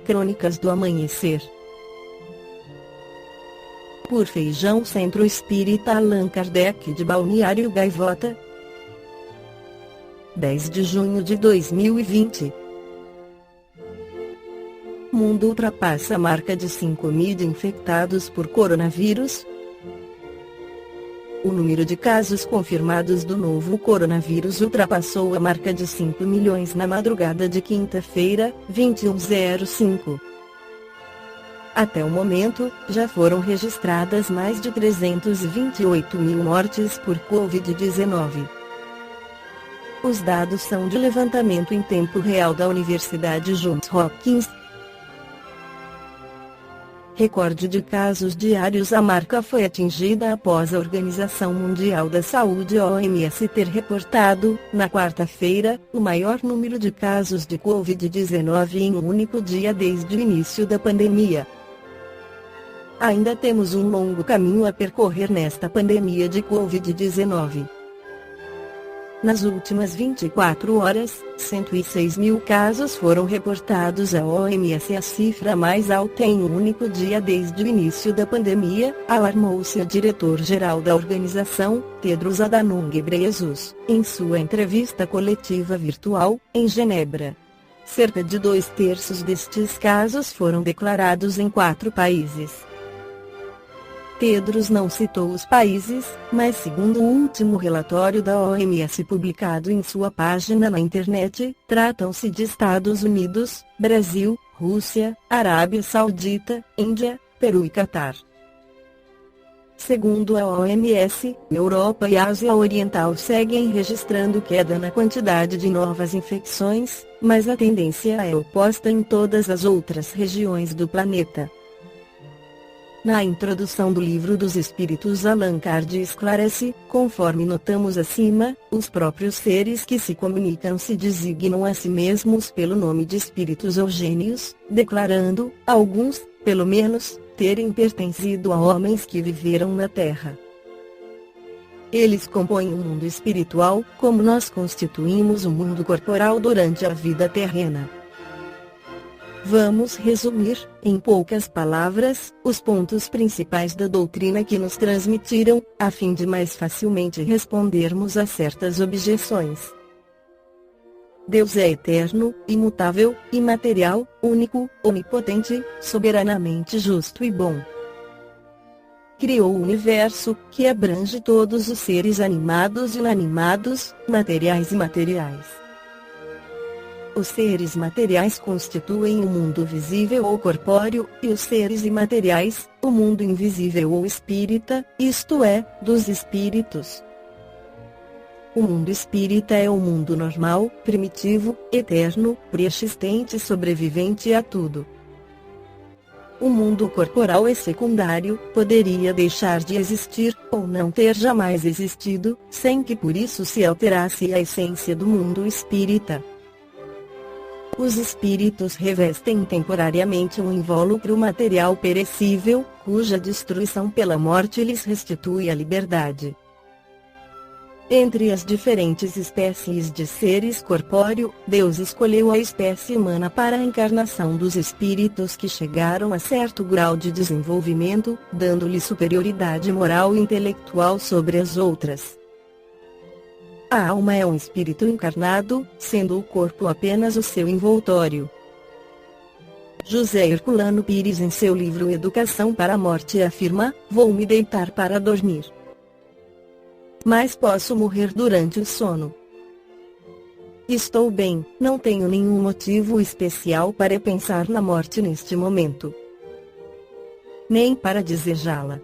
Crônicas do Amanhecer. Por Feijão, Centro Espírita Allan Kardec de Balneário Gaivota, 10 de junho de 2020. Mundo ultrapassa a marca de 5.000 infectados por coronavírus. O número de casos confirmados do novo coronavírus ultrapassou a marca de 5 milhões na madrugada de quinta-feira, 21/05. Até o momento, já foram registradas mais de 328 mil mortes por Covid-19. Os dados são de levantamento em tempo real da Universidade Johns Hopkins. Recorde de casos diários. A marca foi atingida após a Organização Mundial da Saúde (OMS) ter reportado, na quarta-feira, o maior número de casos de Covid-19 em um único dia desde o início da pandemia. Ainda temos um longo caminho a percorrer nesta pandemia de Covid-19. Nas últimas 24 horas, 106 mil casos foram reportados à OMS, a cifra mais alta em um único dia desde o início da pandemia, alarmou-se o diretor-geral da organização, Tedros Adhanom Ghebreyesus, em sua entrevista coletiva virtual, em Genebra. Cerca de 2/3 destes casos foram declarados em 4 países. Tedros não citou os países, mas segundo o último relatório da OMS publicado em sua página na internet, tratam-se de Estados Unidos, Brasil, Rússia, Arábia Saudita, Índia, Peru e Catar. Segundo a OMS, Europa e Ásia Oriental seguem registrando queda na quantidade de novas infecções, mas a tendência é oposta em todas as outras regiões do planeta. Na introdução do Livro dos Espíritos, Allan Kardec esclarece, conforme notamos acima, os próprios seres que se comunicam se designam a si mesmos pelo nome de espíritos ou gênios, declarando, alguns, pelo menos, terem pertencido a homens que viveram na Terra. Eles compõem o mundo espiritual, como nós constituímos o mundo corporal durante a vida terrena. Vamos resumir, em poucas palavras, os pontos principais da doutrina que nos transmitiram, a fim de mais facilmente respondermos a certas objeções. Deus é eterno, imutável, imaterial, único, onipotente, soberanamente justo e bom. Criou o universo, que abrange todos os seres animados e inanimados, materiais e imateriais. Os seres materiais constituem o mundo visível ou corpóreo, e os seres imateriais, o mundo invisível ou espírita, isto é, dos espíritos. O mundo espírita é o mundo normal, primitivo, eterno, preexistente e sobrevivente a tudo. O mundo corporal é secundário, poderia deixar de existir, ou não ter jamais existido, sem que por isso se alterasse a essência do mundo espírita. Os espíritos revestem temporariamente um invólucro material perecível, cuja destruição pela morte lhes restitui a liberdade. Entre as diferentes espécies de seres corpóreo, Deus escolheu a espécie humana para a encarnação dos espíritos que chegaram a certo grau de desenvolvimento, dando-lhe superioridade moral e intelectual sobre as outras. A alma é um espírito encarnado, sendo o corpo apenas o seu envoltório. José Herculano Pires, em seu livro Educação para a Morte, afirma: vou me deitar para dormir, mas posso morrer durante o sono. Estou bem, não tenho nenhum motivo especial para pensar na morte neste momento, nem para desejá-la.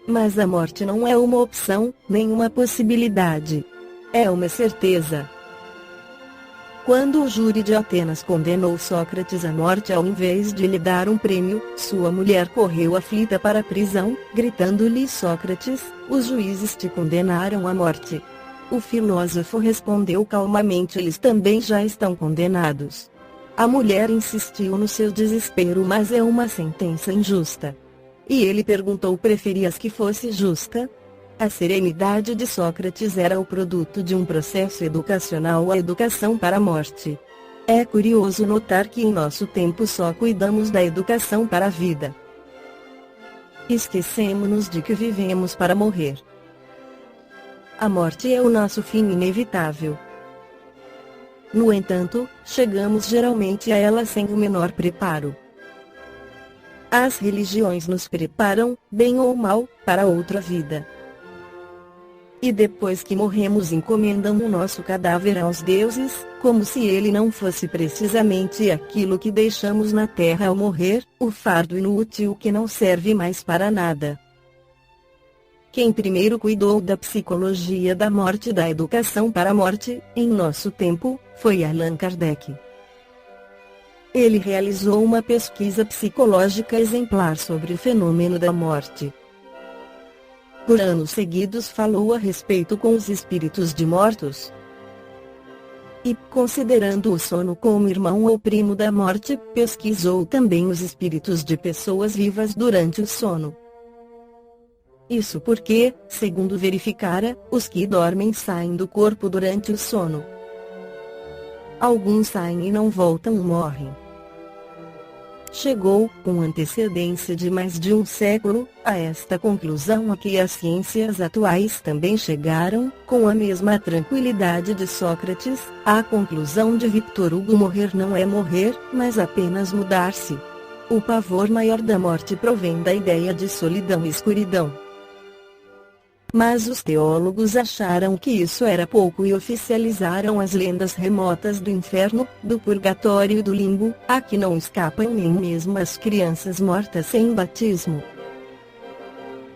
Mas a morte não é uma opção, nem uma possibilidade. É uma certeza. Quando o júri de Atenas condenou Sócrates à morte ao invés de lhe dar um prêmio, sua mulher correu aflita para a prisão, gritando-lhe: Sócrates, os juízes te condenaram à morte. O filósofo respondeu calmamente: eles também já estão condenados. A mulher insistiu no seu desespero: mas é uma sentença injusta. E ele perguntou: preferias que fosse justa? A serenidade de Sócrates era o produto de um processo educacional, a educação para a morte. É curioso notar que em nosso tempo só cuidamos da educação para a vida. Esquecemos-nos de que vivemos para morrer. A morte é o nosso fim inevitável. No entanto, chegamos geralmente a ela sem o menor preparo. As religiões nos preparam, bem ou mal, para outra vida. E depois que morremos encomendam o nosso cadáver aos deuses, como se ele não fosse precisamente aquilo que deixamos na terra ao morrer, o fardo inútil que não serve mais para nada. Quem primeiro cuidou da psicologia da morte e da educação para a morte, em nosso tempo, foi Allan Kardec. Ele realizou uma pesquisa psicológica exemplar sobre o fenômeno da morte. Por anos seguidos falou a respeito com os espíritos de mortos. E, considerando o sono como irmão ou primo da morte, pesquisou também os espíritos de pessoas vivas durante o sono. Isso porque, segundo verificara, os que dormem saem do corpo durante o sono. Alguns saem e não voltam, morrem. Chegou, com antecedência de mais de um século, a esta conclusão a que as ciências atuais também chegaram, com a mesma tranquilidade de Sócrates, à conclusão de Victor Hugo: morrer não é morrer, mas apenas mudar-se. O pavor maior da morte provém da ideia de solidão e escuridão. Mas os teólogos acharam que isso era pouco e oficializaram as lendas remotas do inferno, do purgatório e do limbo, a que não escapam nem mesmo as crianças mortas sem batismo.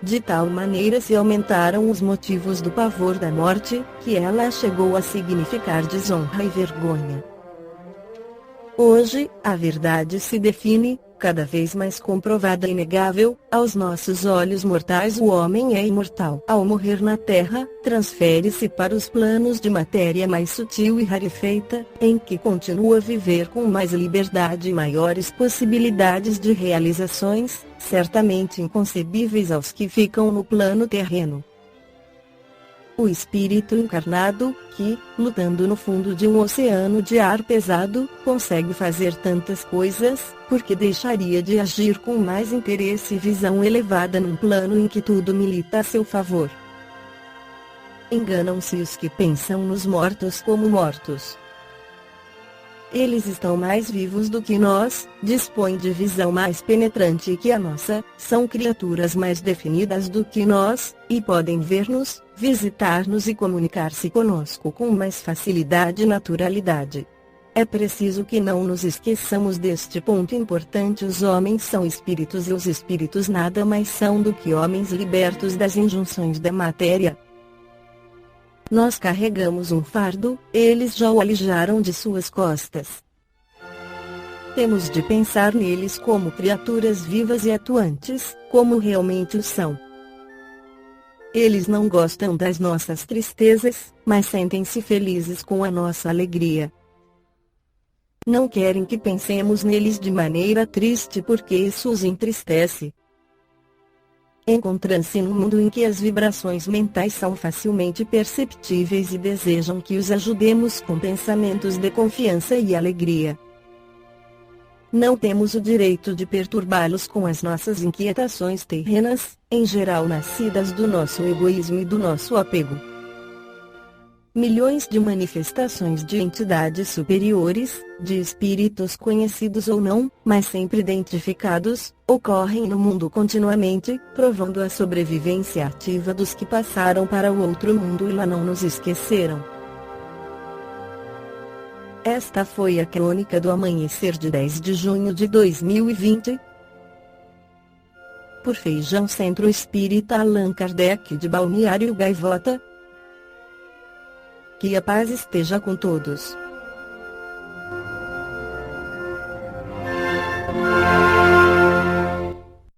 De tal maneira se aumentaram os motivos do pavor da morte, que ela chegou a significar desonra e vergonha. Hoje, a verdade se define, cada vez mais comprovada e inegável, aos nossos olhos mortais: o homem é imortal. Ao morrer na terra, transfere-se para os planos de matéria mais sutil e rarefeita, em que continua a viver com mais liberdade e maiores possibilidades de realizações, certamente inconcebíveis aos que ficam no plano terreno. O espírito encarnado, que, lutando no fundo de um oceano de ar pesado, consegue fazer tantas coisas, porque deixaria de agir com mais interesse e visão elevada num plano em que tudo milita a seu favor. Enganam-se os que pensam nos mortos como mortos. Eles estão mais vivos do que nós, dispõem de visão mais penetrante que a nossa, são criaturas mais definidas do que nós, e podem ver-nos, visitar-nos e comunicar-se conosco com mais facilidade e naturalidade. É preciso que não nos esqueçamos deste ponto importante: os homens são espíritos e os espíritos nada mais são do que homens libertos das injunções da matéria. Nós carregamos um fardo, eles já o alijaram de suas costas. Temos de pensar neles como criaturas vivas e atuantes, como realmente o são. Eles não gostam das nossas tristezas, mas sentem-se felizes com a nossa alegria. Não querem que pensemos neles de maneira triste porque isso os entristece. Encontram-se num mundo em que as vibrações mentais são facilmente perceptíveis e desejam que os ajudemos com pensamentos de confiança e alegria. Não temos o direito de perturbá-los com as nossas inquietações terrenas, em geral nascidas do nosso egoísmo e do nosso apego. Milhões de manifestações de entidades superiores, de espíritos conhecidos ou não, mas sempre identificados, ocorrem no mundo continuamente, provando a sobrevivência ativa dos que passaram para o outro mundo e lá não nos esqueceram. Esta foi a crônica do amanhecer de 10 de junho de 2020. Por Feijão Centro Espírita Allan Kardec de Balneário Gaivota. Que a paz esteja com todos.